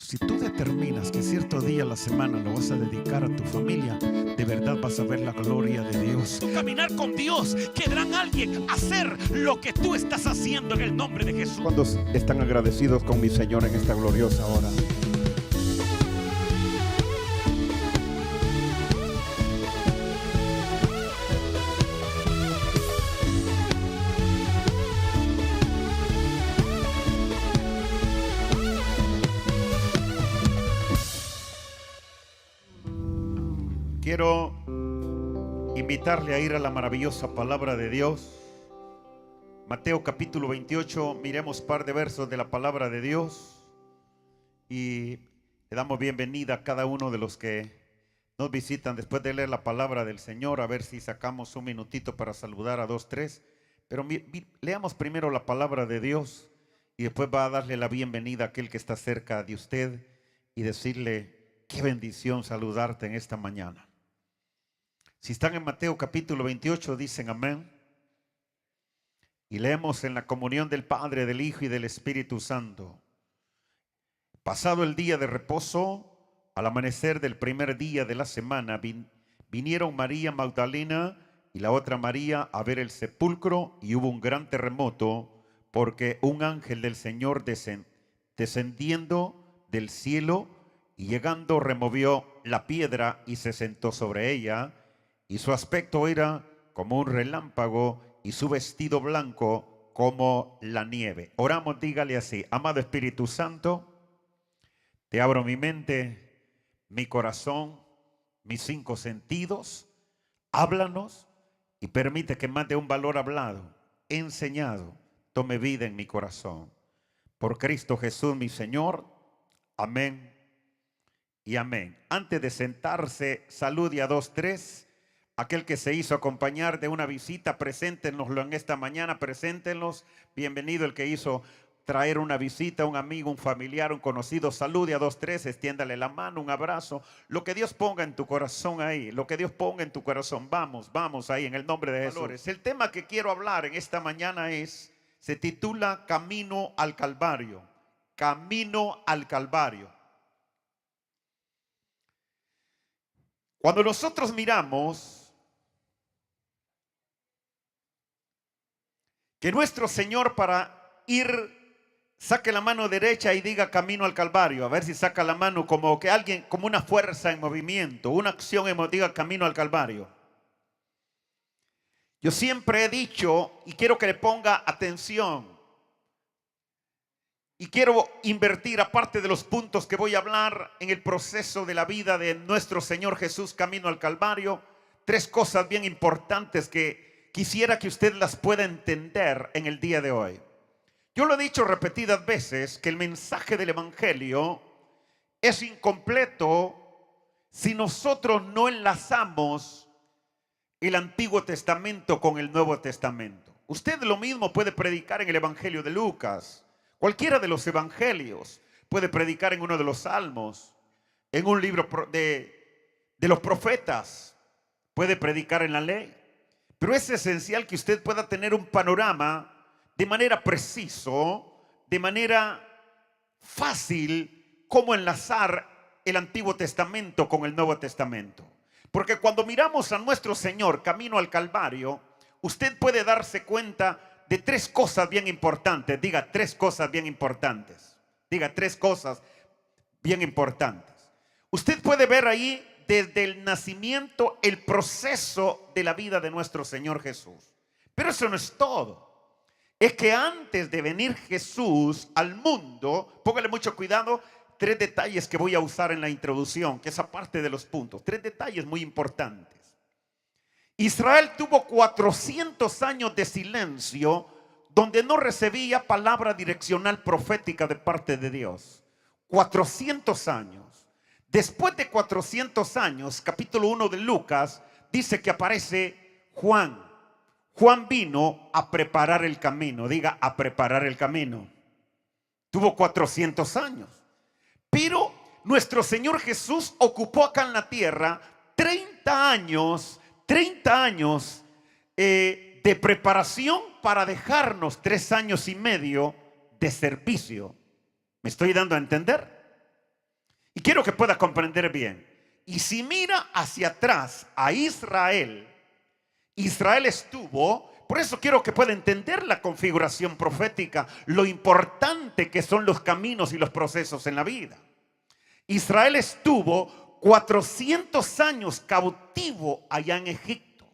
Si tú determinas que cierto día a la semana lo vas a dedicar a tu familia, de verdad vas a ver la gloria de Dios. Caminar con Dios, querrán alguien hacer lo que tú estás haciendo en el nombre de Jesús. ¿Cuántos están agradecidos con mi Señor en esta gloriosa hora? Quiero invitarle a ir a la maravillosa palabra de Dios. Mateo capítulo 28, miremos un par de versos de la palabra de Dios y le damos bienvenida a cada uno de los que nos visitan después de leer la palabra del Señor, a ver si sacamos un minutito para saludar a dos, tres. Pero leamos primero la palabra de Dios y después va a darle la bienvenida a aquel que está cerca de usted y decirle: qué bendición saludarte en esta mañana. Si están en Mateo capítulo 28, dicen amén. Y leemos en la comunión del Padre, del Hijo y del Espíritu Santo. Pasado el día de reposo, al amanecer del primer día de la semana, vinieron María Magdalena y la otra María a ver el sepulcro, y hubo un gran terremoto, porque un ángel del Señor descendiendo del cielo y llegando removió la piedra y se sentó sobre ella. Y su aspecto era como un relámpago y su vestido blanco como la nieve. Oramos, dígale así: amado Espíritu Santo, te abro mi mente, mi corazón, mis 5 sentidos. Háblanos y permite que más de un valor hablado, enseñado, tome vida en mi corazón. Por Cristo Jesús mi Señor. Amén y amén. Antes de sentarse, salude a 2, 3. Aquel que se hizo acompañar de una visita, preséntenoslo en esta mañana, preséntenlos. Bienvenido el que hizo traer una visita, un amigo, un familiar, un conocido. Salude a 2, 3, extiéndale la mano, un abrazo. Lo que Dios ponga en tu corazón ahí, lo que Dios ponga en tu corazón. Vamos ahí en el nombre de Jesús. El tema que quiero hablar en esta mañana se titula Camino al Calvario. Camino al Calvario. Cuando nosotros miramos que nuestro Señor, para ir, saque la mano derecha y diga camino al Calvario. A ver si saca la mano como que alguien, como una fuerza en movimiento, una acción diga camino al Calvario. Yo siempre he dicho, y quiero que le ponga atención, y quiero invertir, aparte de los puntos que voy a hablar en el proceso de la vida de nuestro Señor Jesús camino al Calvario, 3 cosas bien importantes que quisiera que usted las pueda entender en el día de hoy. Yo lo he dicho repetidas veces que el mensaje del Evangelio es incompleto si nosotros no enlazamos el Antiguo Testamento con el Nuevo Testamento. Usted lo mismo puede predicar en el Evangelio de Lucas, cualquiera de los evangelios, puede predicar en uno de los salmos, en un libro de los profetas, puede predicar en la ley. Pero es esencial que usted pueda tener un panorama de manera preciso, de manera fácil, cómo enlazar el Antiguo Testamento con el Nuevo Testamento. Porque cuando miramos a nuestro Señor camino al Calvario, usted puede darse cuenta de 3 cosas bien importantes. Diga 3 cosas bien importantes. Diga 3 cosas bien importantes. Usted puede ver ahí desde el nacimiento el proceso de la vida de nuestro Señor Jesús. Pero eso no es todo. Es que antes de venir Jesús al mundo, póngale mucho cuidado, 3 detalles que voy a usar en la introducción, que es aparte de los puntos. 3 detalles muy importantes. Israel tuvo 400 años de silencio donde no recibía palabra direccional profética de parte de Dios. 400 años. Después de 400 años, capítulo 1 de Lucas, dice que aparece Juan. Juan vino a preparar el camino. Diga, a preparar el camino. Tuvo 400 años. Pero nuestro Señor Jesús ocupó acá en la tierra 30 años de preparación para dejarnos 3 años y medio de servicio. ¿Me estoy dando a entender? Y quiero que pueda comprender bien. Y si mira hacia atrás a Israel, Israel estuvo, por eso quiero que pueda entender la configuración profética, lo importante que son los caminos y los procesos en la vida. Israel estuvo 400 años cautivo allá en Egipto.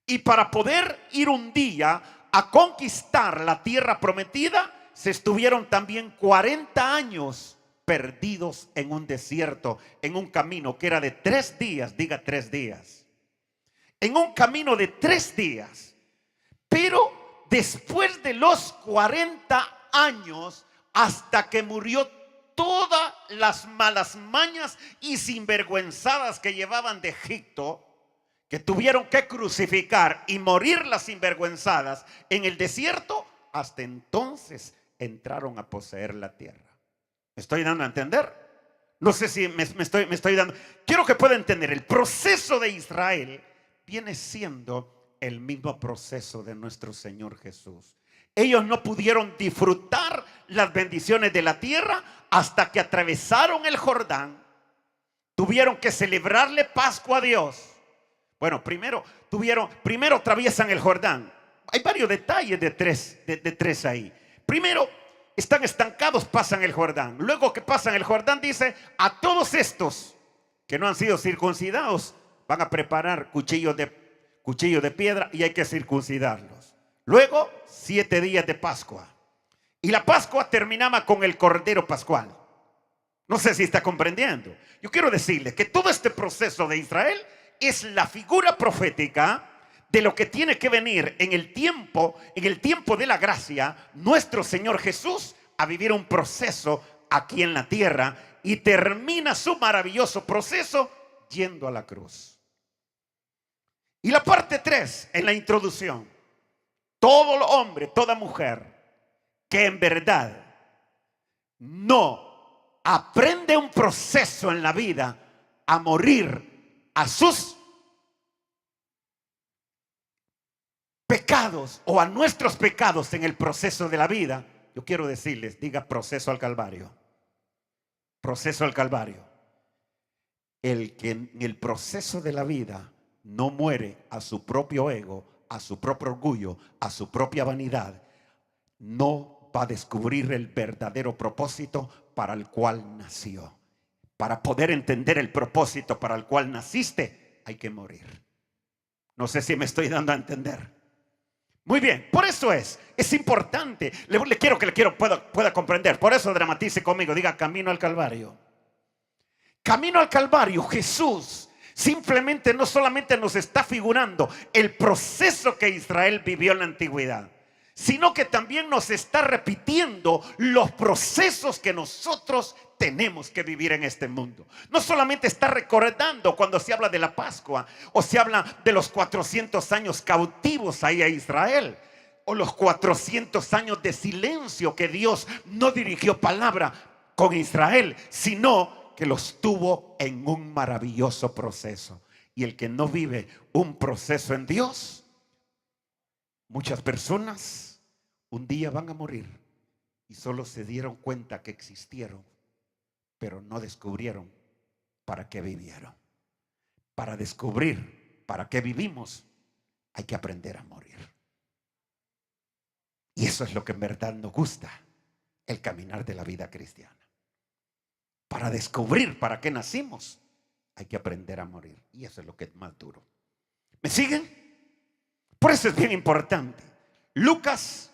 Y para poder ir un día a conquistar la tierra prometida, se estuvieron también 40 años perdidos en un desierto, en un camino que era de 3 días, diga 3 días. En un camino de 3 días. Pero después de los 40 años, hasta que murió todas las malas mañas y sinvergüenzadas que llevaban de Egipto, que tuvieron que crucificar y morir las sinvergüenzadas en el desierto, hasta entonces entraron a poseer la tierra. ¿Me estoy dando a entender? No sé si me estoy dando. Quiero que pueda entender, el proceso de Israel viene siendo el mismo proceso de nuestro Señor Jesús. Ellos no pudieron disfrutar las bendiciones de la tierra hasta que atravesaron el Jordán. Tuvieron que celebrarle Pascua a Dios. Bueno, primero atraviesan el Jordán. Hay varios detalles de tres ahí. Primero, están estancados, pasan el Jordán. Luego que pasan el Jordán, dice: a todos estos que no han sido circuncidados, van a preparar cuchillos de piedra y hay que circuncidarlos. Luego, 7 días de Pascua. Y la Pascua terminaba con el Cordero Pascual. No sé si está comprendiendo. Yo quiero decirle que todo este proceso de Israel es la figura profética de lo que tiene que venir en el tiempo de la gracia, nuestro Señor Jesús, a vivir un proceso aquí en la tierra, y termina su maravilloso proceso yendo a la cruz. Y la parte 3, en la introducción: todo hombre, toda mujer que en verdad no aprende un proceso en la vida a morir a sus pecados o a nuestros pecados en el proceso de la vida, yo quiero decirles, diga proceso al Calvario. Proceso al Calvario. El que en el proceso de la vida no muere a su propio ego, a su propio orgullo, a su propia vanidad, no va a descubrir el verdadero propósito para el cual nació. Para poder entender el propósito para el cual naciste, hay que morir. No sé si me estoy dando a entender. Muy bien, por eso es importante. Pueda comprender. Por eso dramatice conmigo, diga camino al Calvario. Camino al Calvario. Jesús simplemente no solamente nos está figurando el proceso que Israel vivió en la antigüedad, sino que también nos está repitiendo los procesos que nosotros tenemos que vivir en este mundo. No solamente está recordando cuando se habla de la Pascua, o se habla de los 400 años cautivos ahí a Israel, o los 400 años de silencio que Dios no dirigió palabra con Israel, sino que los tuvo en un maravilloso proceso. Y el que no vive un proceso en Dios, muchas personas un día van a morir y solo se dieron cuenta que existieron, pero no descubrieron para qué vivieron. Para descubrir para qué vivimos, hay que aprender a morir. Y eso es lo que en verdad nos gusta, el caminar de la vida cristiana. Para descubrir para qué nacimos, hay que aprender a morir. Y eso es lo que es más duro. ¿Me siguen? Por eso es bien importante. Lucas,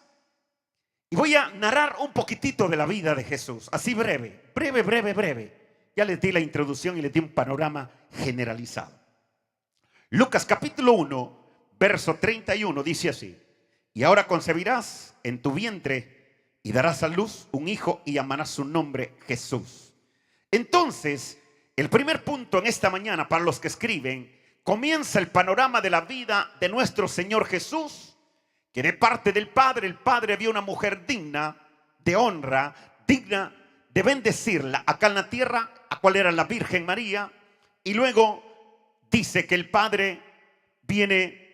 y voy a narrar un poquitito de la vida de Jesús, así breve. Ya les di la introducción y les di un panorama generalizado. Lucas capítulo 1, verso 31 dice así: y ahora concebirás en tu vientre y darás a luz un hijo y llamarás su nombre Jesús. Entonces, el primer punto en esta mañana para los que escriben, comienza el panorama de la vida de nuestro Señor Jesús, que de parte del Padre, el Padre vio una mujer digna de honra, digna de bendecirla acá en la tierra, a cual era la Virgen María. Y luego dice que el Padre viene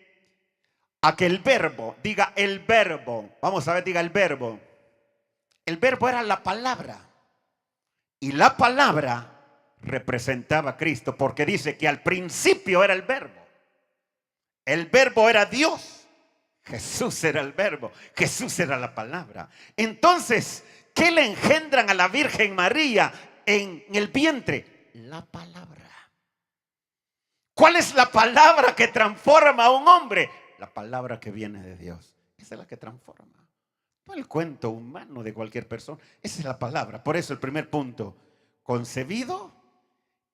a que el verbo, diga el verbo, vamos a ver, diga el verbo. El verbo era la palabra. Y la palabra representaba a Cristo, porque dice que al principio era el verbo. El verbo era Dios. Jesús era el verbo. Jesús era la palabra. Entonces, ¿qué le engendran a la Virgen María en el vientre? La palabra. ¿Cuál es la palabra que transforma a un hombre? La palabra que viene de Dios. Esa es la que transforma. No el cuento humano de cualquier persona. Esa es la palabra. Por eso el primer punto: concebido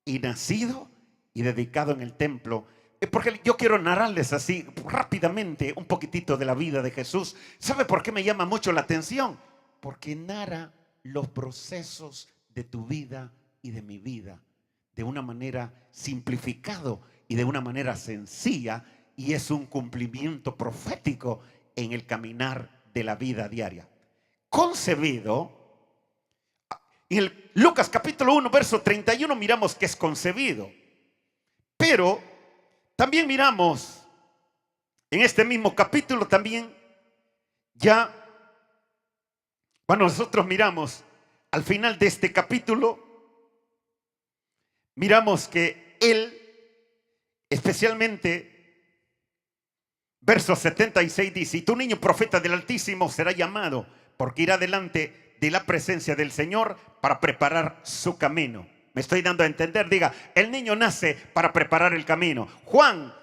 y nacido y dedicado en el templo. Porque yo quiero narrarles así rápidamente un poquitito de la vida de Jesús. ¿Sabe por qué me llama mucho la atención? Porque narra los procesos de tu vida y de mi vida de una manera simplificado y de una manera sencilla, y es un cumplimiento profético en el caminar de la vida diaria. Concebido, en el Lucas capítulo 1 verso 31 miramos que es concebido, pero también miramos en este mismo capítulo también ya, bueno, nosotros miramos al final de este capítulo, miramos que él, especialmente verso 76 dice: y tu niño profeta del Altísimo será llamado, porque irá delante de la presencia del Señor para preparar su camino. Me estoy dando a entender. Diga, el niño nace para preparar el camino. Juan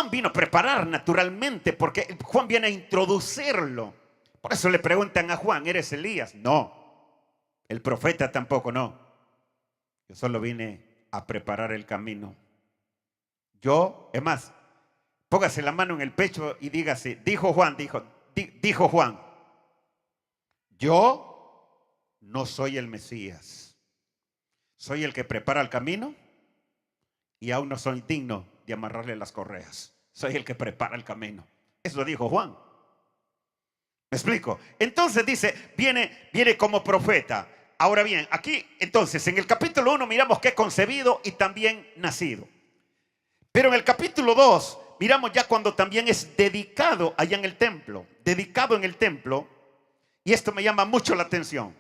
vino a preparar naturalmente, porque Juan viene a introducirlo. Por eso le preguntan a Juan: ¿eres Elías? No. El profeta tampoco, no. Yo solo vine a preparar el camino. Es más, póngase la mano en el pecho y dígase: dijo Juan, dijo Juan, yo no soy el Mesías. Soy el que prepara el camino y aún no soy digno de amarrarle las correas. Soy el que prepara el camino. Eso dijo Juan. ¿Me explico? Entonces dice, viene como profeta. Ahora bien, aquí entonces en el capítulo 1 miramos que es concebido y también nacido. Pero en el capítulo 2 miramos ya cuando también es dedicado allá en el templo. Dedicado en el templo. Y esto me llama mucho la atención.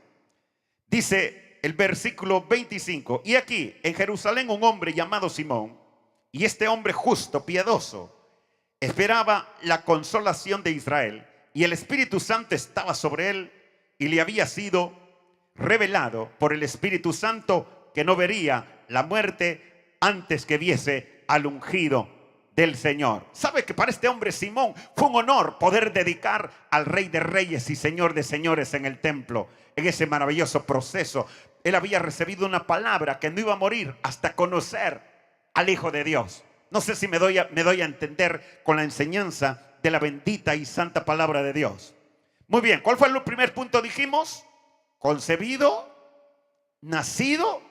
Dice el versículo 25: y aquí en Jerusalén un hombre llamado Simón, y este hombre justo, piadoso, esperaba la consolación de Israel, y el Espíritu Santo estaba sobre él, y le había sido revelado por el Espíritu Santo que no vería la muerte antes que viese al ungido del Señor. ¿Sabe que para este hombre Simón fue un honor poder dedicar al Rey de Reyes y Señor de Señores en el templo? En ese maravilloso proceso, él había recibido una palabra que no iba a morir hasta conocer al Hijo de Dios. No sé si me doy a entender con la enseñanza de la bendita y santa palabra de Dios. Muy bien, ¿cuál fue el primer punto? Dijimos: concebido, nacido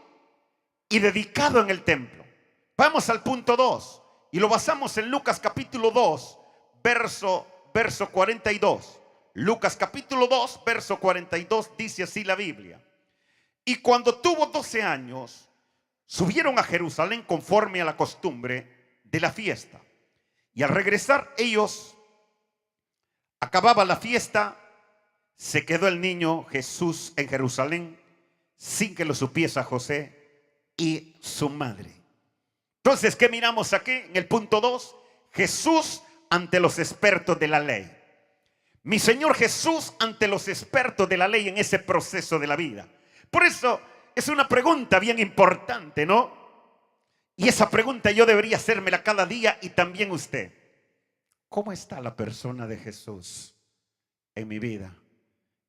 y dedicado en el templo. Vamos al punto 2 y lo basamos en Lucas capítulo 2, verso 42. Lucas capítulo 2, verso 42 dice así la Biblia: y cuando tuvo 12 años, subieron a Jerusalén conforme a la costumbre de la fiesta. Y al regresar ellos, acababa la fiesta, se quedó el niño Jesús en Jerusalén sin que lo supiese José y su madre. Entonces, ¿qué miramos aquí en el punto 2? Jesús ante los expertos de la ley. Mi Señor Jesús ante los expertos de la ley en ese proceso de la vida. Por eso es una pregunta bien importante, ¿no? Y esa pregunta yo debería hacérmela cada día, y también usted. ¿Cómo está la persona de Jesús en mi vida?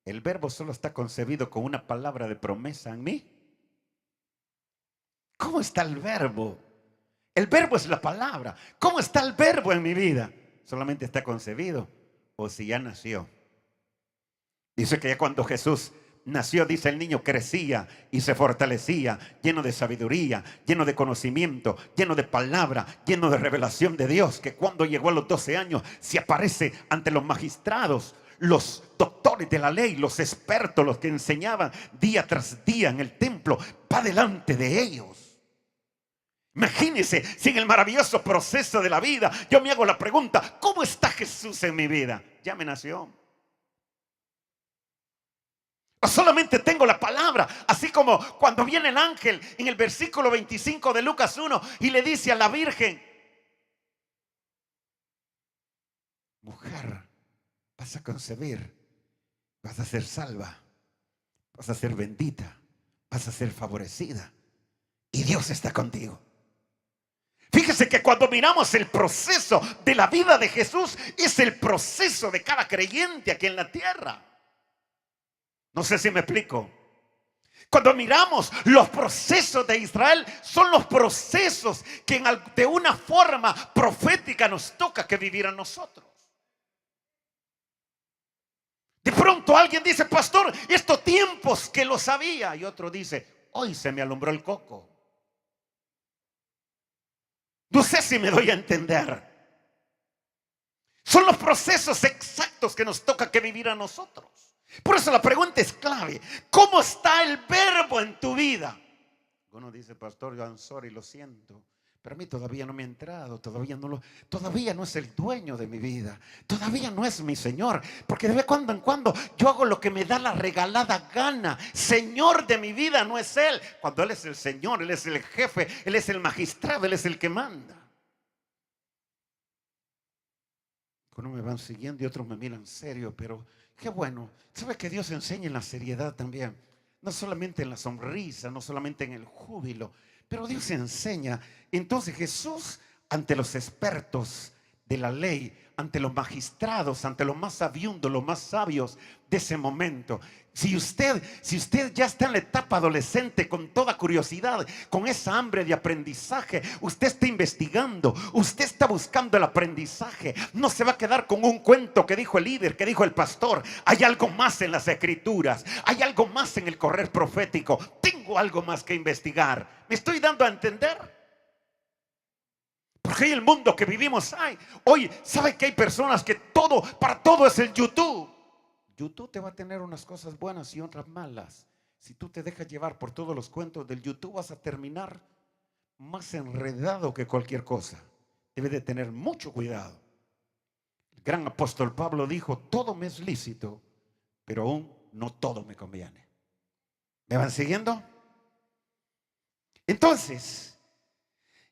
¿El verbo solo está concebido con una palabra de promesa en mí? ¿Cómo está el verbo? El verbo es la palabra. ¿Cómo está el verbo en mi vida? ¿Solamente está concebido o si ya nació? Dice que ya cuando Jesús nació, dice, el niño crecía y se fortalecía, lleno de sabiduría, lleno de conocimiento, lleno de palabra, lleno de revelación de Dios, que cuando llegó a los 12 años se aparece ante los magistrados, los doctores de la ley, los expertos, los que enseñaban día tras día en el templo, va delante de ellos. Imagínense si en el maravilloso proceso de la vida yo me hago la pregunta: ¿cómo está Jesús en mi vida? Ya me nació. O solamente tengo la palabra. Así como cuando viene el ángel en el versículo 25 de Lucas 1 y le dice a la virgen: mujer, vas a concebir, vas a ser salva, vas a ser bendita, vas a ser favorecida, y Dios está contigo. Fíjese que cuando miramos el proceso de la vida de Jesús, es el proceso de cada creyente aquí en la tierra. No sé si me explico. Cuando miramos los procesos de Israel, son los procesos que de una forma profética nos toca que vivir a nosotros. De pronto alguien dice: pastor, estos tiempos que lo sabía. Y otro dice: hoy se me alumbró el coco. No sé si me doy a entender. Son los procesos exactos que nos toca que vivir a nosotros. Por eso la pregunta es clave: ¿cómo está el verbo en tu vida? Uno dice: pastor, I'm sorry, lo siento, pero a mí todavía no me ha entrado, todavía no es el dueño de mi vida, todavía no es mi Señor, porque de cuando en cuando yo hago lo que me da la regalada gana. Señor de mi vida no es Él, cuando Él es el Señor, Él es el jefe, Él es el magistrado, Él es el que manda. Unos me van siguiendo y otros me miran serio, pero qué bueno. ¿Sabe que Dios enseña en la seriedad también? No solamente en la sonrisa, no solamente en el júbilo, pero Dios enseña. Entonces Jesús, ante los expertos de la ley, ante los magistrados, ante los más sabiondos, los más sabios de ese momento. Si usted ya está en la etapa adolescente, con toda curiosidad, con esa hambre de aprendizaje, usted está investigando, usted está buscando el aprendizaje. No se va a quedar con un cuento que dijo el líder, que dijo el pastor. Hay algo más en las escrituras, hay algo más en el correr profético. Tengo algo más que investigar. ¿Me estoy dando a entender? Porque en el mundo que vivimos hoy, ¿sabe que hay personas que para todo es el YouTube? YouTube te va a tener unas cosas buenas y otras malas. Si tú te dejas llevar por todos los cuentos del YouTube, vas a terminar más enredado que cualquier cosa. Debe de tener mucho cuidado. El gran apóstol Pablo dijo: todo me es lícito, pero aún no todo me conviene. ¿Me van siguiendo? Entonces,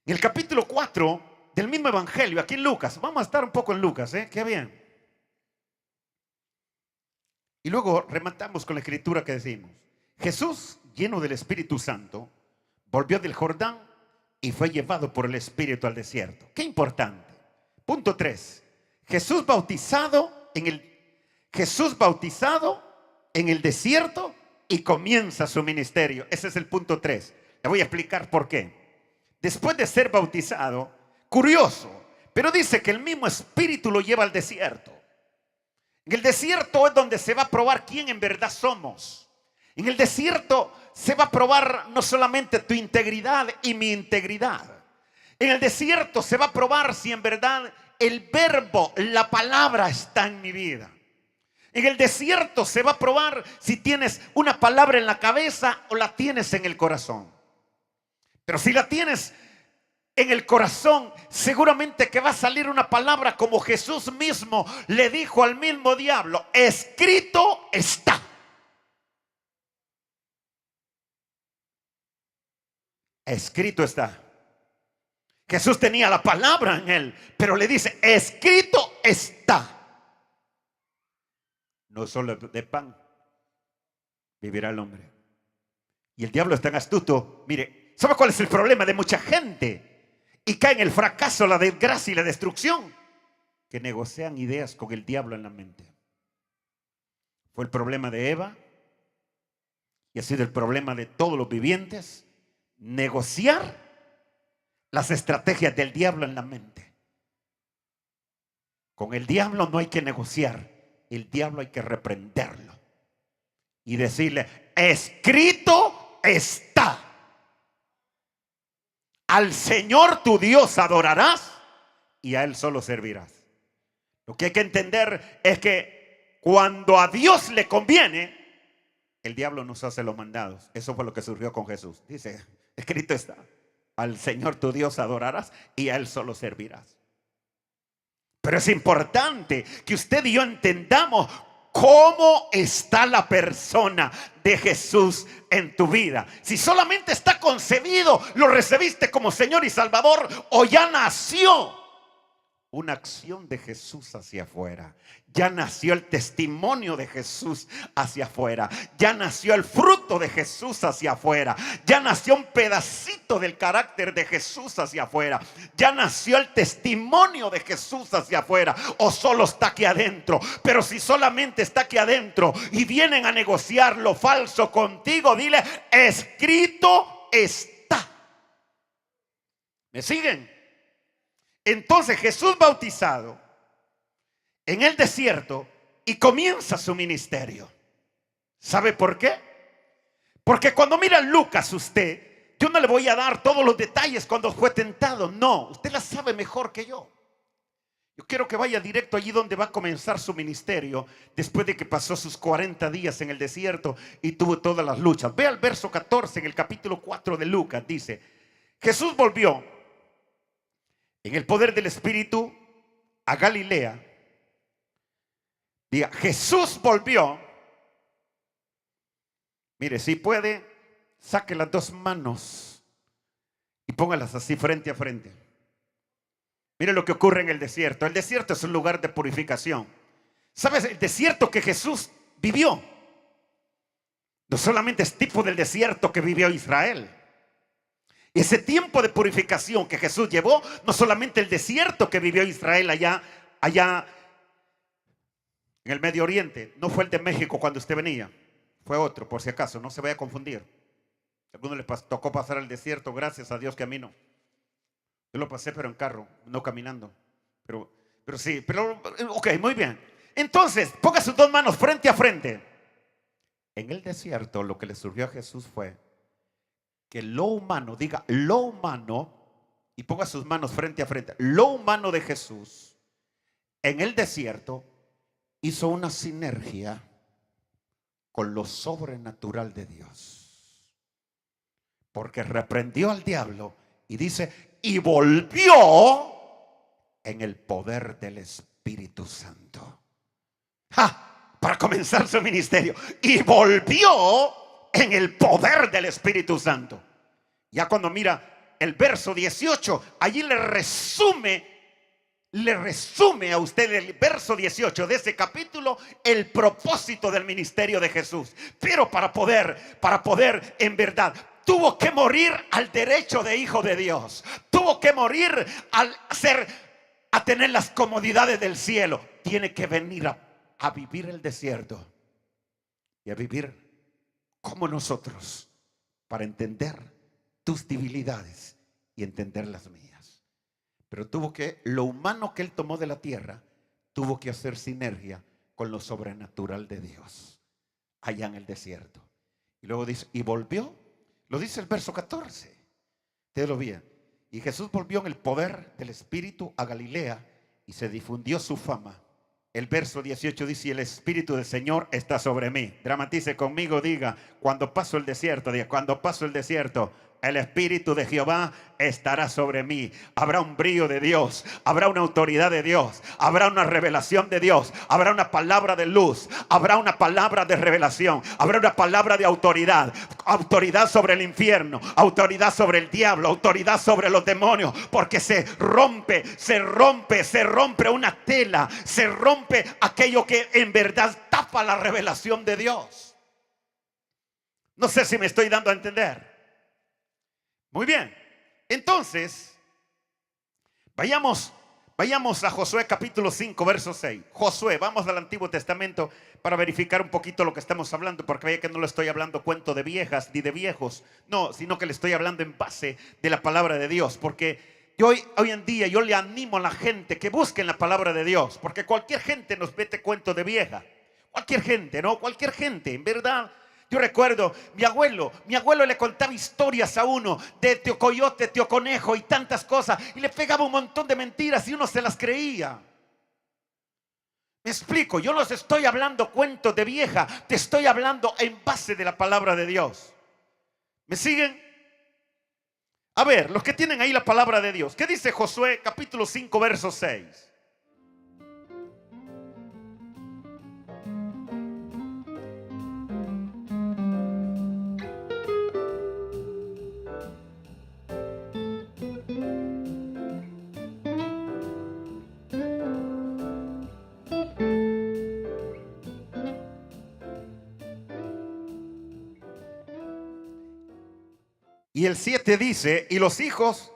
en el capítulo 4 del mismo evangelio, aquí en Lucas, vamos a estar un poco en Lucas, qué bien. Y luego rematamos con la escritura que decimos: Jesús, lleno del Espíritu Santo, volvió del Jordán y fue llevado por el Espíritu al desierto. Qué importante. Punto 3. Jesús bautizado en el desierto y comienza su ministerio. Ese es el punto 3. Le voy a explicar por qué. Después de ser bautizado, curioso, pero dice que el mismo Espíritu lo lleva al desierto. En el desierto es donde se va a probar quién en verdad somos. En el desierto se va a probar no solamente tu integridad y mi integridad. En el desierto se va a probar si en verdad el verbo, la palabra está en mi vida. En el desierto se va a probar si tienes una palabra en la cabeza o la tienes en el corazón. Pero si la tienes en el corazón, seguramente que va a salir una palabra como Jesús mismo le dijo al mismo diablo: escrito está. Escrito está. Jesús tenía la palabra en él, pero le dice: escrito está. No solo de pan vivirá el hombre. Y el diablo es tan astuto. Mire, ¿sabe cuál es el problema de mucha gente? Y cae en el fracaso, la desgracia y la destrucción, que negocian ideas con el diablo en la mente. Fue el problema de Eva y ha sido el problema de todos los vivientes: negociar las estrategias del diablo en la mente. Con el diablo no hay que negociar, el diablo hay que reprenderlo y decirle: escrito está. Al Señor tu Dios adorarás y a Él solo servirás. Lo que hay que entender es que cuando a Dios le conviene, el diablo nos hace los mandados. Eso fue lo que surgió con Jesús. Dice: escrito está, al Señor tu Dios adorarás y a Él solo servirás. Pero es importante que usted y yo entendamos ¿Cómo está la persona de Jesús en tu vida? Si solamente está concebido, lo recibiste como Señor y Salvador, o ya nació una acción de Jesús hacia afuera. Ya nació el testimonio de Jesús hacia afuera. Ya nació el fruto de Jesús hacia afuera. Ya nació un pedacito del carácter de Jesús hacia afuera. Ya nació el testimonio de Jesús hacia afuera. O solo está aquí adentro. Pero si solamente está aquí adentro y vienen a negociar lo falso contigo, dile: escrito está. ¿Me siguen? Entonces Jesús bautizado en el desierto y comienza su ministerio. ¿Sabe por qué? Porque cuando mira Lucas usted, yo no le voy a dar todos los detalles cuando fue tentado. No, usted la sabe mejor que yo. Yo quiero que vaya directo allí donde va a comenzar su ministerio, después de que pasó sus 40 días en el desierto y tuvo todas las luchas. Ve al verso 14 en el capítulo 4 de Lucas. Dice: Jesús volvió en el poder del Espíritu a Galilea. Diga: Jesús volvió. Mire, si puede, saque las dos manos y póngalas así frente a frente. Mire lo que ocurre en el desierto. El desierto es un lugar de purificación. ¿Sabes? El desierto que Jesús vivió no solamente es tipo del desierto que vivió Israel. Ese tiempo de purificación que Jesús llevó, no solamente el desierto que vivió Israel allá en el Medio Oriente, no fue el de México cuando usted venía, fue otro, por si acaso, no se vaya a confundir. A algunos les tocó pasar el desierto, gracias a Dios que a mí no. Yo lo pasé pero en carro, no caminando. Pero sí, ok, muy bien. Entonces, ponga sus dos manos frente a frente. En el desierto lo que le surgió a Jesús fue que lo humano, diga lo humano, y ponga sus manos frente a frente. Lo humano de Jesús en el desierto hizo una sinergia con lo sobrenatural de Dios, porque reprendió al diablo y dice: y volvió en el poder del Espíritu Santo. Para comenzar su ministerio, y volvió en el poder del Espíritu Santo. Ya cuando mira el verso 18, allí le resume a usted el verso 18 de ese capítulo, el propósito del ministerio de Jesús. Pero para poder en verdad, tuvo que morir al derecho de hijo de Dios. Tuvo que morir a tener las comodidades del cielo. Tiene que venir a vivir el desierto y a vivir como nosotros, para entender tus debilidades y entender las mías. Pero lo humano que él tomó de la tierra, tuvo que hacer sinergia con lo sobrenatural de Dios allá en el desierto. Y luego dice: y volvió, lo dice el verso 14, léelo bien. Y Jesús volvió en el poder del Espíritu a Galilea y se difundió su fama. El verso 18 dice: el Espíritu del Señor está sobre mí. Dramatice conmigo, diga: cuando paso el desierto, diga: cuando paso el desierto, el Espíritu de Jehová estará sobre mí. Habrá un brillo de Dios, habrá una autoridad de Dios, habrá una revelación de Dios, habrá una palabra de luz, habrá una palabra de revelación, habrá una palabra de autoridad. Autoridad sobre el infierno, autoridad sobre el diablo, autoridad sobre los demonios, porque se rompe una tela, se rompe aquello que en verdad tapa la revelación de Dios. No sé si me estoy dando a entender. Muy bien, entonces vayamos a Josué capítulo 5 verso 6. Josué, vamos al Antiguo Testamento para verificar un poquito lo que estamos hablando, porque vaya que no le estoy hablando cuento de viejas ni de viejos, no, sino que le estoy hablando en base de la palabra de Dios. Porque hoy en día yo le animo a la gente que busquen la palabra de Dios, porque cualquier gente nos mete cuento de vieja, cualquier gente, en verdad. Yo recuerdo, mi abuelo le contaba historias a uno de Tío Coyote, Tío Conejo y tantas cosas, y le pegaba un montón de mentiras y uno se las creía. Me explico, yo no les estoy hablando cuentos de vieja, te estoy hablando en base de la palabra de Dios. ¿Me siguen? A ver, los que tienen ahí la palabra de Dios, ¿qué dice Josué capítulo 5 verso 6? Y el 7 dice, y los hijos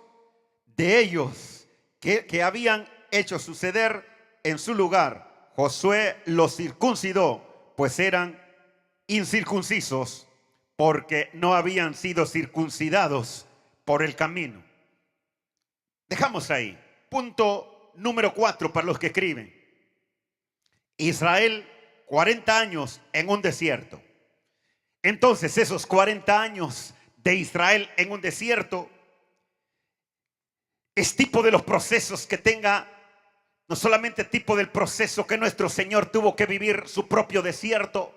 de ellos que habían hecho suceder en su lugar, Josué los circuncidó, pues eran incircuncisos, porque no habían sido circuncidados por el camino. Dejamos ahí. Punto número 4 para los que escriben. Israel, 40 años en un desierto. Entonces, esos 40 años de Israel en un desierto es tipo de los procesos que tenga, no solamente tipo del proceso que nuestro Señor tuvo que vivir su propio desierto,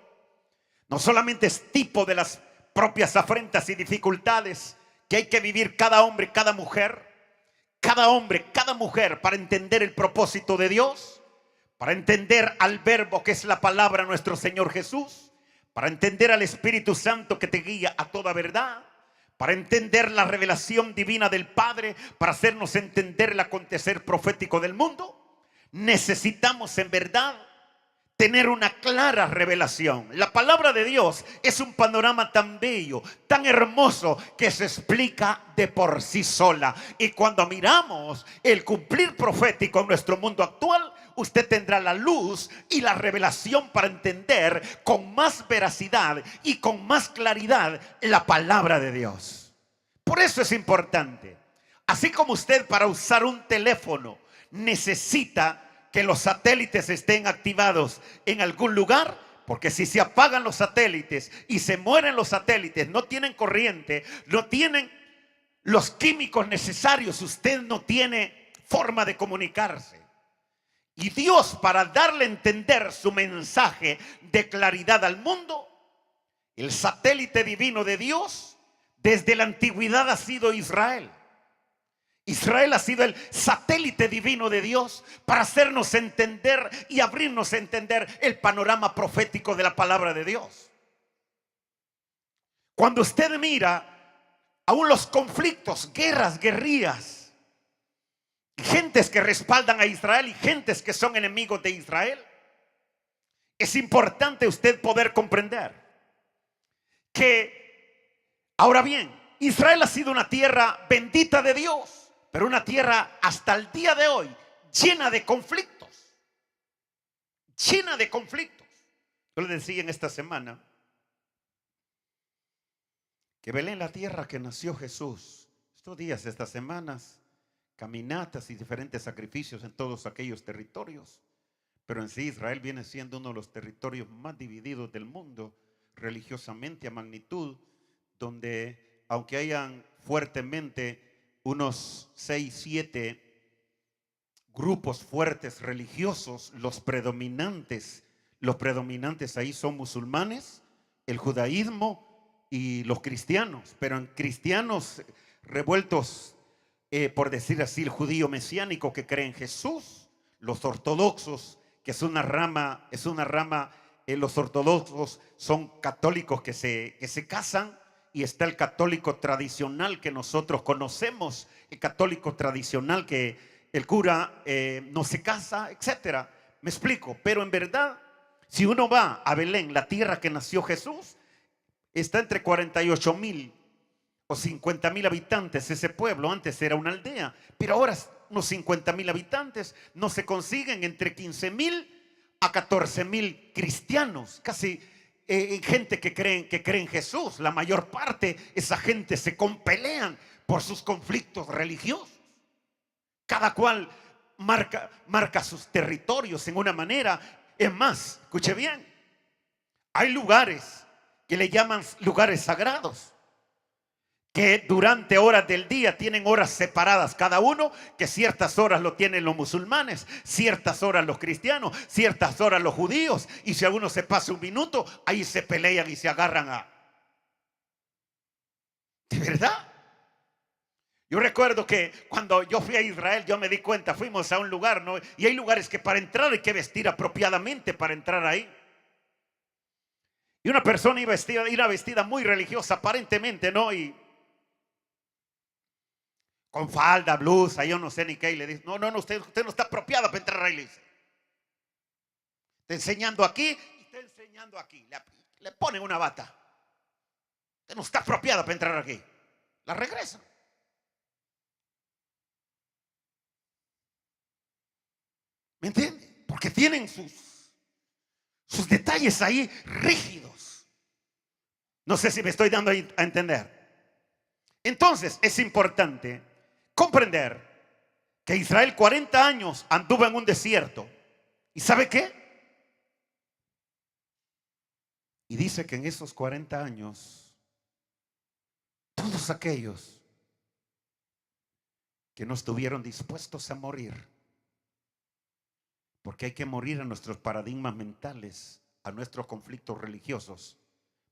no solamente es tipo de las propias afrentas y dificultades que hay que vivir cada hombre, cada mujer, cada hombre, cada mujer, para entender el propósito de Dios, para entender al verbo que es la palabra nuestro Señor Jesús, para entender al Espíritu Santo que te guía a toda verdad, para entender la revelación divina del Padre, para hacernos entender el acontecer profético del mundo. Necesitamos en verdad tener una clara revelación. La palabra de Dios es un panorama tan bello, tan hermoso, que se explica de por sí sola. Y cuando miramos el cumplir profético en nuestro mundo actual, usted tendrá la luz y la revelación para entender con más veracidad y con más claridad la palabra de Dios. Por eso es importante. Así como usted, para usar un teléfono, necesita que los satélites estén activados en algún lugar, porque si se apagan los satélites y se mueren los satélites, no tienen corriente, no tienen los químicos necesarios, usted no tiene forma de comunicarse. Y Dios, para darle a entender su mensaje de claridad al mundo, el satélite divino de Dios desde la antigüedad ha sido Israel. Israel ha sido el satélite divino de Dios para hacernos entender y abrirnos a entender el panorama profético de la palabra de Dios. Cuando usted mira aún los conflictos, guerras, guerrillas, gentes que respaldan a Israel y gentes que son enemigos de Israel, es importante usted poder comprender que, ahora bien, Israel ha sido una tierra bendita de Dios, pero una tierra hasta el día de hoy llena de conflictos. Llena de conflictos. Yo le decía en esta semana que Belén, la tierra que nació Jesús, estos días, estas semanas, caminatas y diferentes sacrificios en todos aquellos territorios. Pero en sí Israel viene siendo uno de los territorios más divididos del mundo, religiosamente a magnitud, donde aunque hayan fuertemente unos 6, 7 grupos fuertes religiosos, los predominantes ahí son musulmanes, el judaísmo y los cristianos, pero en cristianos revueltos, por decir así, el judío mesiánico que cree en Jesús, los ortodoxos, que es una rama, los ortodoxos son católicos que se casan, y está el católico tradicional que nosotros conocemos, el católico tradicional que el cura no se casa, etcétera. Me explico, pero en verdad, si uno va a Belén, la tierra que nació Jesús, está entre 48,000 o 50,000 habitantes ese pueblo. Antes era una aldea, pero ahora unos 50,000 habitantes. No se consiguen entre 15,000 a 14,000 cristianos, casi gente que cree en Jesús. La mayor parte, esa gente se compelean por sus conflictos religiosos. Cada cual marca sus territorios en una manera. Es más, escuche bien, hay lugares que le llaman lugares sagrados, que durante horas del día tienen horas separadas cada uno, que ciertas horas lo tienen los musulmanes, ciertas horas los cristianos, ciertas horas los judíos, y si a uno se pasa un minuto, ahí se pelean y se agarran a... ¿De verdad? Yo recuerdo que cuando yo fui a Israel, yo me di cuenta, fuimos a un lugar, ¿no? Y hay lugares que para entrar hay que vestir apropiadamente para entrar ahí. Y una persona iba vestida muy religiosa aparentemente, ¿no? Y con falda, blusa, yo no sé ni qué, y le dice, no, usted no está apropiada para entrar ahí, le dice. Está enseñando aquí y está enseñando aquí. Le ponen una bata. Usted no está apropiada para entrar aquí. la regresan. ¿Me entiende? Porque tienen sus detalles ahí rígidos. No sé si me estoy dando a entender. Entonces es importante comprender que Israel 40 años anduvo en un desierto. ¿Y sabe qué? Y dice que en esos 40 años, todos aquellos que no estuvieron dispuestos a morir, porque hay que morir a nuestros paradigmas mentales, a nuestros conflictos religiosos,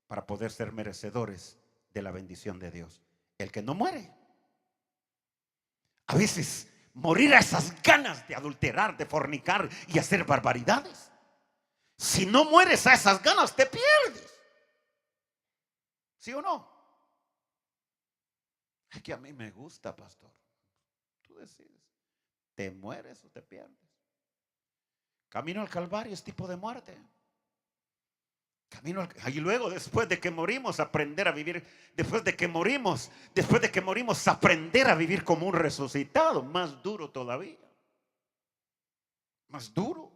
para poder ser merecedores de la bendición de Dios. El que no muere, a veces morir a esas ganas de adulterar, de fornicar y hacer barbaridades. Si no mueres a esas ganas, te pierdes. ¿Sí o no? Es que a mí me gusta, pastor. Tú decides. ¿Te mueres o te pierdes? Camino al Calvario es tipo de muerte. Y luego, después de que morimos, aprender a vivir. Después de que morimos, aprender a vivir como un resucitado. Más duro todavía. Más duro.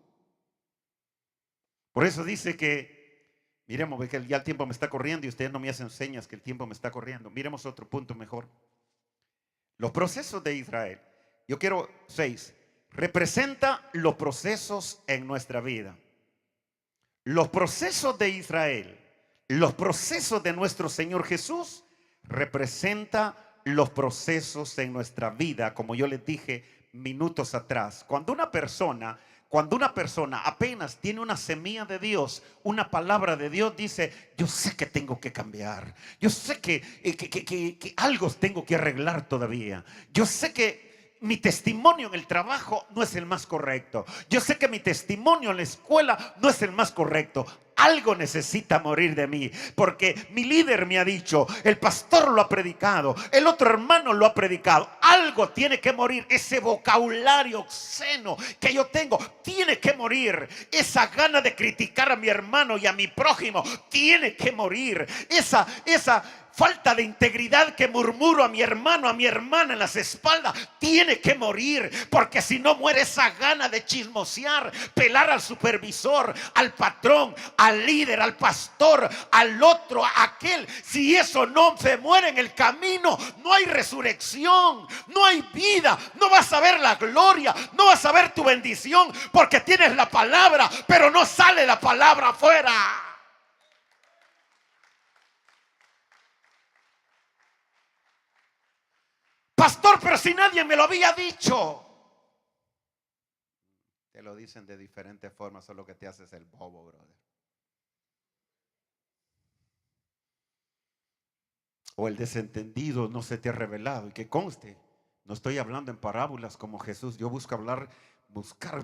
Por eso dice que, miremos, ve que ya el tiempo me está corriendo y ustedes no me hacen señas que el tiempo me está corriendo. Miremos otro punto mejor. Los procesos de Israel. Yo quiero 6. Representa los procesos en nuestra vida. Los procesos de Israel, los procesos de nuestro Señor Jesús, representa los procesos en nuestra vida, como yo les dije minutos atrás. Cuando una persona apenas tiene una semilla de Dios, una palabra de Dios, dice: yo sé que tengo que cambiar, yo sé que algo tengo que arreglar todavía, yo sé que mi testimonio en el trabajo no es el más correcto, yo sé que mi testimonio en la escuela no es el más correcto. Algo necesita morir de mí, porque mi líder me ha dicho, el pastor lo ha predicado, el otro hermano lo ha predicado. Algo tiene que morir. Ese vocabulario obsceno que yo tengo tiene que morir. Esa gana de criticar a mi hermano y a mi prójimo tiene que morir. Esa falta de integridad que murmuro a mi hermano, a mi hermana en las espaldas, tiene que morir, porque si no muere esa gana de chismosear, pelar al supervisor, al patrón, al líder, al pastor, al otro, a aquel. Si eso no se muere en el camino, no hay resurrección, no hay vida, no vas a ver la gloria, no vas a ver tu bendición, porque tienes la palabra, pero no sale la palabra afuera. Pastor, pero si nadie me lo había dicho. Te lo dicen de diferentes formas, solo que te haces el bobo, brother. O el desentendido no se te ha revelado. Y que conste, no estoy hablando en parábolas como Jesús. Yo busco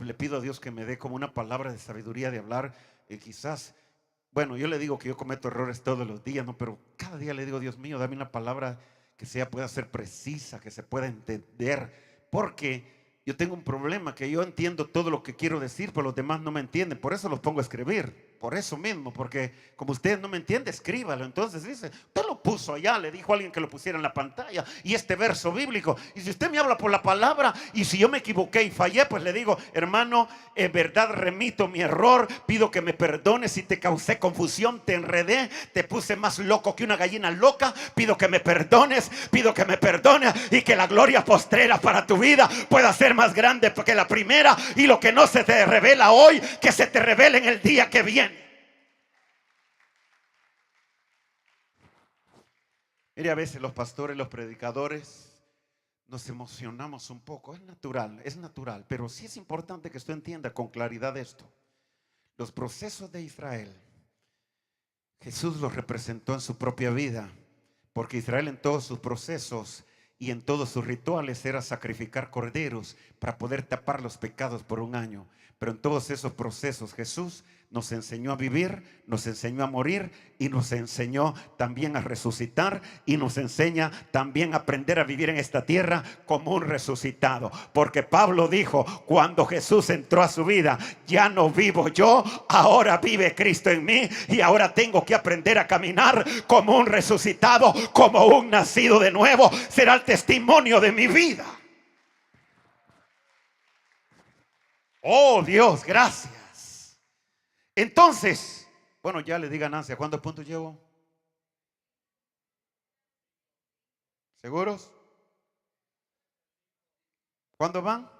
le pido a Dios que me dé como una palabra de sabiduría de hablar. Quizás, bueno, yo le digo que yo cometo errores todos los días, ¿no? Pero cada día le digo: Dios mío, dame una palabra que pueda ser precisa, que se pueda entender, porque yo tengo un problema, que yo entiendo todo lo que quiero decir, pero los demás no me entienden. Por eso los pongo a escribir, por eso mismo, porque como ustedes no me entienden, escríbalo. Entonces dice: usted lo puso allá, le dijo a alguien que lo pusiera en la pantalla, y este verso bíblico, y si usted me habla por la palabra, y si yo me equivoqué y fallé, pues le digo: hermano, en verdad remito mi error, pido que me perdones si te causé confusión, te enredé, te puse más loco que una gallina loca, pido que me perdones y que la gloria postrera para tu vida pueda ser más grande que la primera, y lo que no se te revela hoy, que se te revele en el día que viene. Mire, a veces los pastores, los predicadores nos emocionamos un poco. Es natural, pero sí es importante que usted entienda con claridad esto. Los procesos de Israel, Jesús los representó en su propia vida, porque Israel en todos sus procesos y en todos sus rituales era sacrificar corderos para poder tapar los pecados por un año. Pero en todos esos procesos Jesús nos enseñó a vivir, nos enseñó a morir y nos enseñó también a resucitar y nos enseña también a aprender a vivir en esta tierra como un resucitado. Porque Pablo dijo, cuando Jesús entró a su vida, ya no vivo yo, ahora vive Cristo en mí y ahora tengo que aprender a caminar como un resucitado, como un nacido de nuevo. Será el testimonio de mi vida. Oh Dios, gracias. Entonces, bueno, ya le diga a Nancy, ¿a cuántos puntos llevo? ¿Seguros? ¿Cuándo van?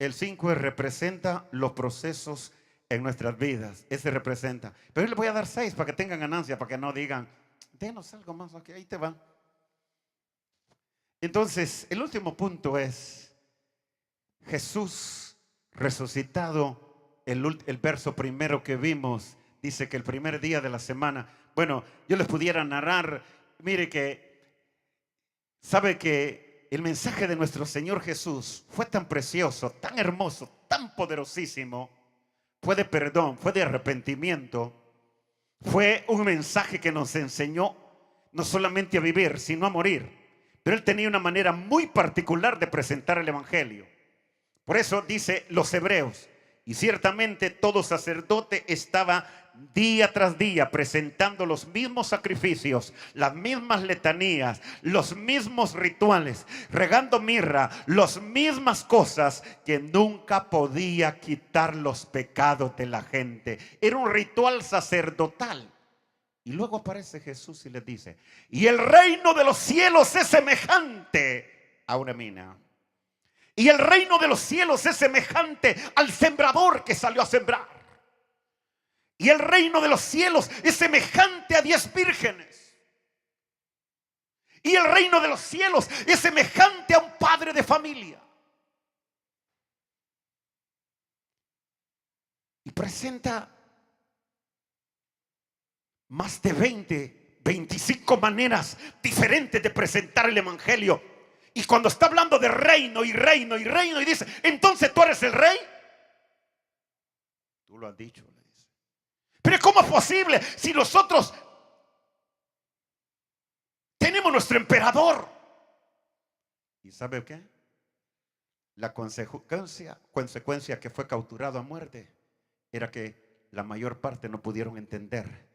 El 5 representa los procesos en nuestras vidas. Ese representa. Pero yo le voy a dar 6 para que tengan ganancia, para que no digan, denos algo más, aquí, ahí te van. Entonces, el último punto es Jesús resucitado. El verso primero que vimos dice que el primer día de la semana, bueno, yo les pudiera narrar, mire que, sabe que el mensaje de nuestro Señor Jesús fue tan precioso, tan hermoso, tan poderosísimo, fue de perdón, fue de arrepentimiento, fue un mensaje que nos enseñó no solamente a vivir, sino a morir. Pero Él tenía una manera muy particular de presentar el Evangelio. Por eso dice los hebreos, y ciertamente todo sacerdote estaba día tras día presentando los mismos sacrificios, las mismas letanías, los mismos rituales, regando mirra, las mismas cosas que nunca podía quitar los pecados de la gente. Era un ritual sacerdotal. Y luego aparece Jesús y les dice, y el reino de los cielos es semejante a una mina. Y el reino de los cielos es semejante al sembrador que salió a sembrar. Y el reino de los cielos es semejante a 10 vírgenes. Y el reino de los cielos es semejante a un padre de familia. Y presenta más de 25 maneras diferentes de presentar el Evangelio. Y cuando está hablando de reino y reino y reino y dice, entonces tú eres el rey. Tú lo has dicho, le dice. Pero ¿cómo es posible si nosotros tenemos nuestro emperador? ¿Y sabe qué? La consecuencia que fue capturado a muerte era que la mayor parte no pudieron entender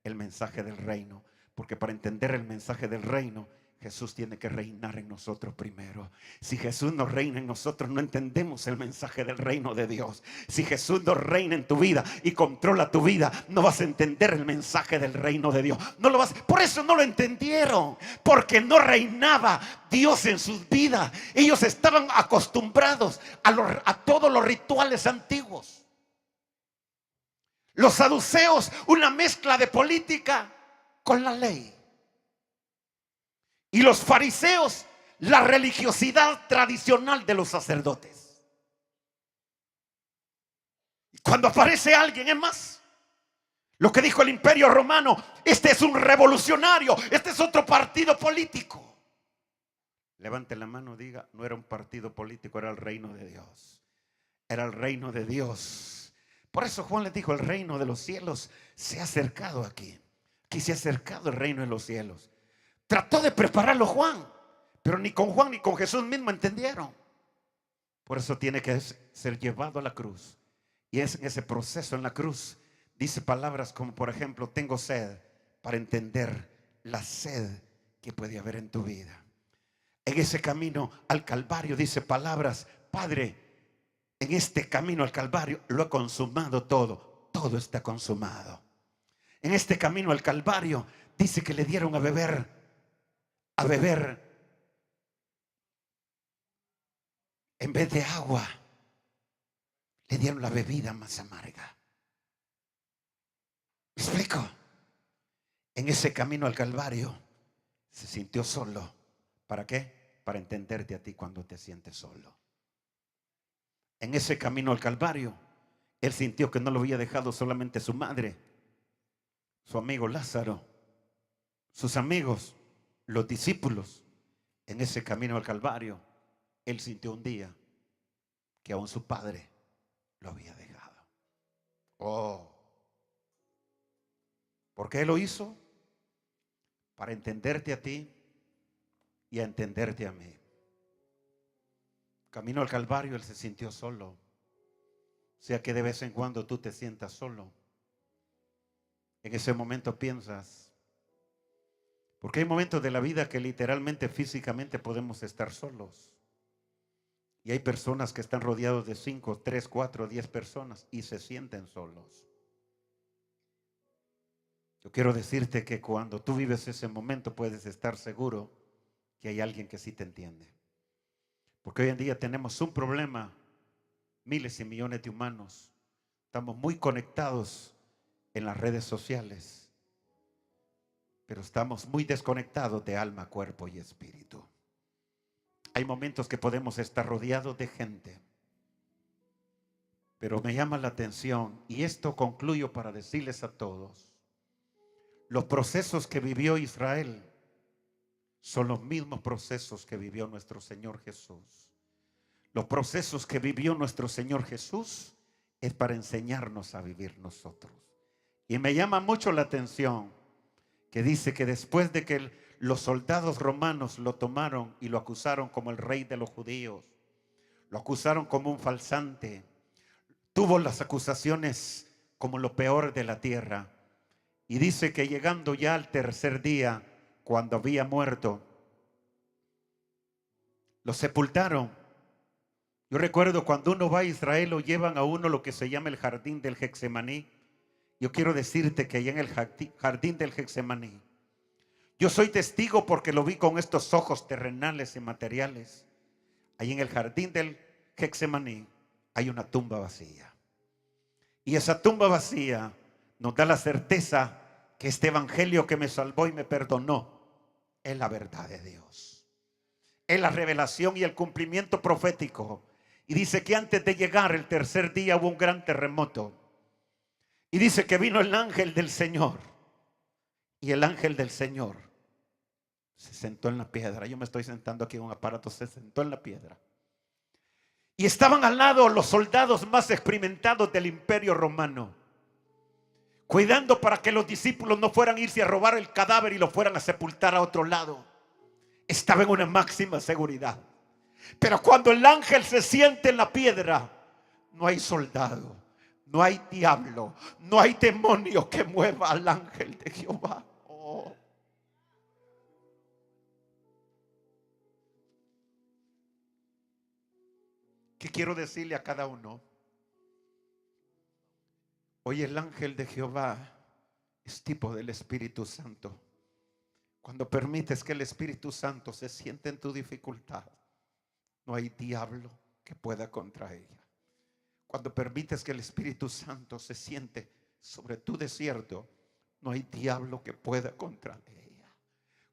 el mensaje del reino. Porque para entender el mensaje del reino, Jesús tiene que reinar en nosotros primero. Si Jesús no reina en nosotros, no entendemos el mensaje del reino de Dios. Si Jesús no reina en tu vida y controla tu vida, no vas a entender el mensaje del reino de Dios. No lo vas. Por eso no lo entendieron, porque no reinaba Dios en sus vidas. Ellos estaban acostumbrados a todos los rituales antiguos. Los saduceos, una mezcla de política con la ley. Y los fariseos, la religiosidad tradicional de los sacerdotes. Y cuando aparece alguien, es más, lo que dijo el Imperio Romano, este es un revolucionario, este es otro partido político. Levante la mano, diga, no era un partido político, era el reino de Dios. Era el reino de Dios. Por eso Juan les dijo, el reino de los cielos se ha acercado aquí. Aquí se ha acercado el reino de los cielos. Trató de prepararlo Juan, pero ni con Juan ni con Jesús mismo entendieron. Por eso tiene que ser llevado a la cruz. Y es en ese proceso en la cruz, dice palabras como por ejemplo, tengo sed, para entender la sed que puede haber en tu vida. En ese camino al Calvario dice palabras, Padre, en este camino al Calvario lo he consumado todo, todo está consumado. En este camino al Calvario dice que le dieron a beber en vez de agua, le dieron la bebida más amarga. ¿Me explico? En ese camino al Calvario se sintió solo. ¿Para qué? Para entenderte a ti cuando te sientes solo. En ese camino al Calvario, él sintió que no lo había dejado solamente su madre, su amigo Lázaro, sus amigos, los discípulos. En ese camino al Calvario, él sintió un día que aún su padre lo había dejado. Oh, ¿por qué lo hizo? Para entenderte a ti y a entenderte a mí. Camino al Calvario, Él se sintió solo. O sea que de vez en cuando tú te sientas solo. En ese momento piensas, porque hay momentos de la vida que literalmente, físicamente podemos estar solos. Y hay personas que están rodeados de 5, 3, 4, 10 personas y se sienten solos. Yo quiero decirte que cuando tú vives ese momento puedes estar seguro que hay alguien que sí te entiende. Porque hoy en día tenemos un problema, miles y millones de humanos. Estamos muy conectados en las redes sociales, pero estamos muy desconectados de alma, cuerpo y espíritu. Hay momentos que podemos estar rodeados de gente, pero me llama la atención, y esto concluyo para decirles a todos, los procesos que vivió Israel son los mismos procesos que vivió nuestro Señor Jesús. Los procesos que vivió nuestro Señor Jesús es para enseñarnos a vivir nosotros. Y me llama mucho la atención que dice que después de que los soldados romanos lo tomaron y lo acusaron como el rey de los judíos, lo acusaron como un falsante, tuvo las acusaciones como lo peor de la tierra. Y dice que llegando ya al tercer día, cuando había muerto, lo sepultaron. Yo recuerdo cuando uno va a Israel, lo llevan a uno lo que se llama el jardín del Getsemaní. Yo quiero decirte que allá en el jardín del Getsemaní, yo soy testigo porque lo vi con estos ojos terrenales y materiales. Ahí en el jardín del Getsemaní hay una tumba vacía. Y esa tumba vacía nos da la certeza que este evangelio que me salvó y me perdonó es la verdad de Dios. Es la revelación y el cumplimiento profético. Y dice que antes de llegar el tercer día hubo un gran terremoto. Y dice que vino el ángel del Señor. Y el ángel del Señor se sentó en la piedra. Yo me estoy sentando aquí en un aparato. Se sentó en la piedra. Y estaban al lado los soldados más experimentados del imperio romano, cuidando para que los discípulos no fueran a irse a robar el cadáver y lo fueran a sepultar a otro lado. Estaba en una máxima seguridad. Pero cuando el ángel se siente en la piedra, no hay soldado, no hay diablo, no hay demonio que mueva al ángel de Jehová. Oh. ¿Qué quiero decirle a cada uno? Hoy el ángel de Jehová es tipo del Espíritu Santo. Cuando permites que el Espíritu Santo se siente en tu dificultad, no hay diablo que pueda contra ella. Cuando permites que el Espíritu Santo se siente sobre tu desierto, no hay diablo que pueda contra ella.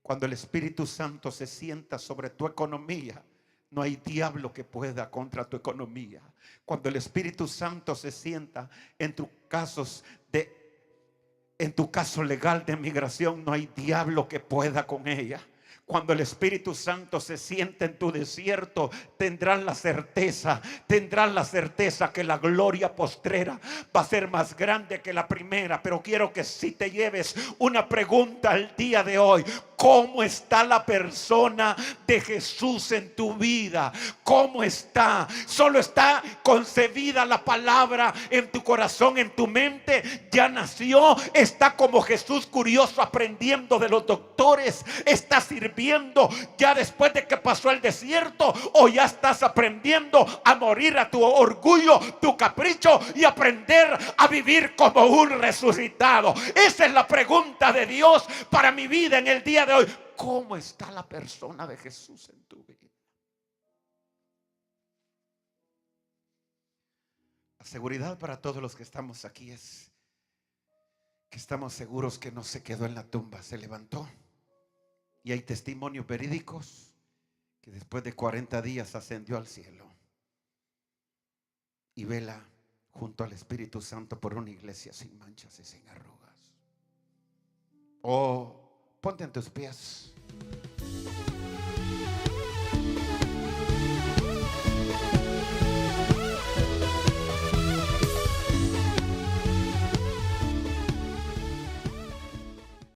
Cuando el Espíritu Santo se sienta sobre tu economía, no hay diablo que pueda contra tu economía. Cuando el Espíritu Santo se sienta en tus casos en tu caso legal de migración, no hay diablo que pueda con ella. Cuando el Espíritu Santo se siente en tu desierto, tendrás la certeza que la gloria postrera va a ser más grande que la primera. Pero quiero que si te lleves una pregunta al día de hoy: ¿cómo está la persona de Jesús en tu vida? ¿Cómo está? ¿Solo está concebida la palabra en tu corazón, en tu mente? ¿Ya nació? ¿Está como Jesús, curioso, aprendiendo de los doctores? ¿Está sirviendo ya después de que pasó el desierto? ¿O ya estás aprendiendo a morir a tu orgullo, tu capricho, y aprender a vivir como un resucitado? Esa es la pregunta de Dios para mi vida en el día de hoy. ¿Cómo está la persona de Jesús en tu vida? La seguridad para todos los que estamos aquí es que estamos seguros que no se quedó en la tumba, se levantó. Y hay testimonios verídicos que después de 40 días ascendió al cielo y vela junto al Espíritu Santo por una iglesia sin manchas y sin arrugas. Oh, ponte en tus pies.